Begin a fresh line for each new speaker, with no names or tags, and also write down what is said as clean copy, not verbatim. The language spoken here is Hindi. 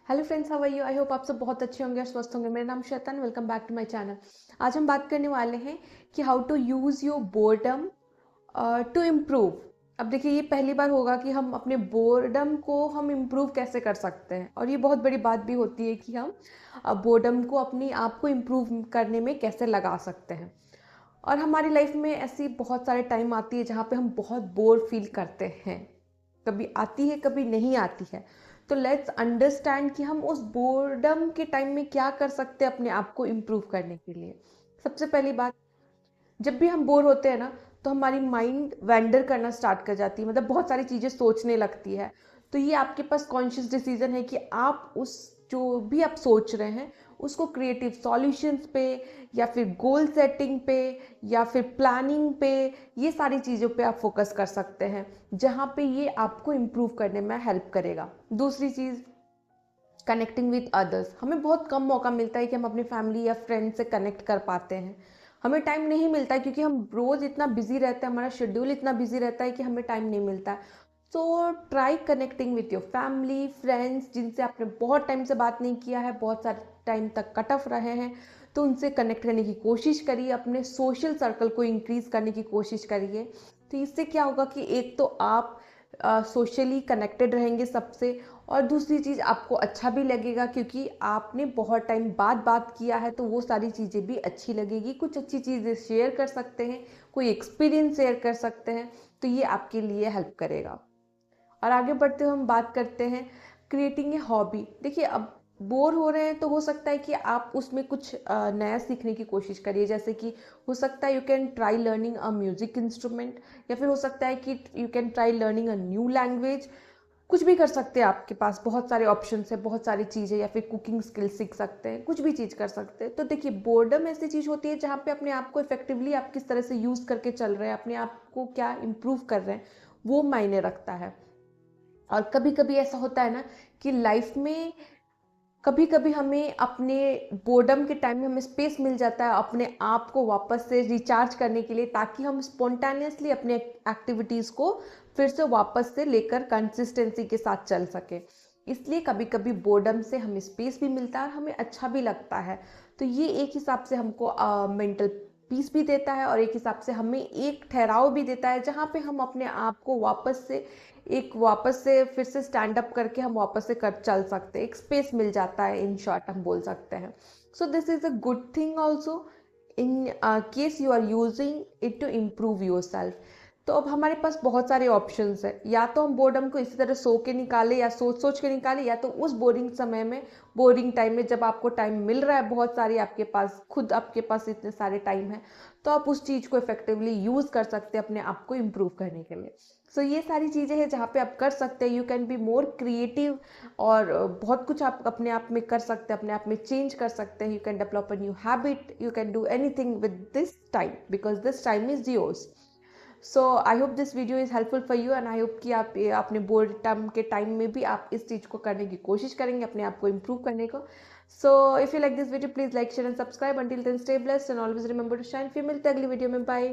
Hello friends, how are you? I hope आप सब बहुत अच्छे होंगे और स्वस्थ होंगे। मेरा नाम Shaitan, welcome back to my channel. आज हम बात करने वाले हैं कि how to use your boredom to improve. अब देखिए, ये पहली बार होगा कि हम अपने बोर्डम को हम इम्प्रूव कैसे कर सकते हैं, और ये बहुत बड़ी बात भी होती है कि हम बोर्डम को अपनी आप को इम्प्रूव करने में कैसे लगा सकते हैं। और हमारी लाइफ में ऐसी बहुत सारे टाइम आती है जहाँ पे हम बहुत बोर फील करते हैं। कभी आती है, कभी नहीं आती है। तो लेट्स अंडरस्टैंड कि हम उस बोर्डम के टाइम में क्या कर सकते हैं अपने आप को इम्प्रूव करने के लिए। सबसे पहली बात, जब भी हम बोर होते हैं ना, तो हमारी माइंड वेंडर करना स्टार्ट कर जाती है, मतलब बहुत सारी चीज़ें सोचने लगती है। तो ये आपके पास कॉन्शियस डिसीजन है कि आप उस जो भी आप सोच रहे हैं उसको क्रिएटिव सॉल्यूशंस पे, या फिर गोल सेटिंग पे, या फिर प्लानिंग पे, ये सारी चीज़ों पे आप फोकस कर सकते हैं, जहाँ पे ये आपको इम्प्रूव करने में हेल्प करेगा। दूसरी चीज़, कनेक्टिंग विद अदर्स। हमें बहुत कम मौका मिलता है कि हम अपनी फैमिली या फ्रेंड से कनेक्ट कर पाते हैं। हमें टाइम नहीं मिलता है क्योंकि हम रोज़ इतना बिजी रहते हैं, हमारा शेड्यूल इतना बिजी रहता है कि हमें टाइम नहीं मिलता है। So try connecting with your family friends, जिनसे आपने बहुत टाइम से बात नहीं किया है, बहुत सारे टाइम तक कट ऑफ रहे हैं, तो उनसे कनेक्ट करने की कोशिश करिए, अपने सोशल सर्कल को इंक्रीज करने की कोशिश करिए। तो इससे क्या होगा कि एक तो आप सोशली कनेक्टेड रहेंगे सबसे, और दूसरी चीज़ आपको अच्छा भी लगेगा क्योंकि आपने बहुत टाइम बाद बात किया है, तो वो सारी चीज़ें भी अच्छी लगेगी। कुछ अच्छी चीज़ें शेयर कर सकते हैं, कोई एक्सपीरियंस शेयर कर सकते हैं, तो ये आपके लिए हेल्प करेगा। और आगे बढ़ते हुए हम बात करते हैं क्रिएटिंग ए हॉबी। देखिए, अब बोर हो रहे हैं तो हो सकता है कि आप उसमें कुछ नया सीखने की कोशिश करिए। जैसे कि हो सकता है you can try learning a music instrument, या फिर हो सकता है कि you can try learning a new language. कुछ भी कर सकते हैं, आपके पास बहुत सारे ऑप्शन है, बहुत सारी चीज़ें, या फिर कुकिंग स्किल सीख सकते हैं, कुछ भी चीज़ कर सकते हैं। तो देखिए, बोर्डम ऐसी चीज़ होती है जहाँ पे अपने आप को इफेक्टिवली आप किस तरह से यूज़ करके चल रहे हैं, अपने आप को क्या इम्प्रूव कर रहे हैं, वो मायने रखता है। और कभी कभी ऐसा होता है ना कि लाइफ में कभी कभी हमें अपने बोर्डम के टाइम में हमें स्पेस मिल जाता है अपने आप को वापस से रिचार्ज करने के लिए, ताकि हम स्पॉन्टेनियसली अपने एक्टिविटीज़ को फिर से वापस से लेकर कंसिस्टेंसी के साथ चल सके। इसलिए कभी कभी बोर्डम से हमें स्पेस भी मिलता है और हमें अच्छा भी लगता है। तो ये एक हिसाब से हमको मेंटल पीस भी देता है, और एक हिसाब से हमें एक ठहराव भी देता है जहाँ पे हम अपने आप को वापस से फिर से स्टैंड अप करके हम वापस से कर चल सकते हैं। एक स्पेस मिल जाता है, इन शॉर्ट हम बोल सकते हैं। So this is a good thing also in case you are using it to improve yourself. तो अब हमारे पास बहुत सारे ऑप्शंस है, या तो हम बोर्डम को इसी तरह सो के निकालें, या सोच सोच के निकालें, या तो उस बोरिंग समय में, बोरिंग टाइम में, जब आपको टाइम मिल रहा है, बहुत सारी आपके पास खुद आपके पास इतने सारे टाइम है, तो आप उस चीज़ को इफेक्टिवली यूज़ कर सकते हैं अपने आप को इम्प्रूव करने के लिए। सो ये सारी चीज़ें हैं जहाँ पे आप कर सकते हैं, you can be more creative, और बहुत कुछ आप अपने आप में कर सकते हैं, अपने आप में चेंज कर सकते हैं। You can develop a new habit, you can do anything with this time, because this time is yours. So I hope this video is helpful for you, and I hope कि आप अपने बोर्ड टर्म के टाइम में भी आप इस चीज़ को करने की कोशिश करेंगे, अपने आप को इम्प्रूव करने को। So if you like this video, please like share and subscribe. Until then stay blessed and always remember to shine. फिर मिलते हैं अगली वीडियो में। बाय।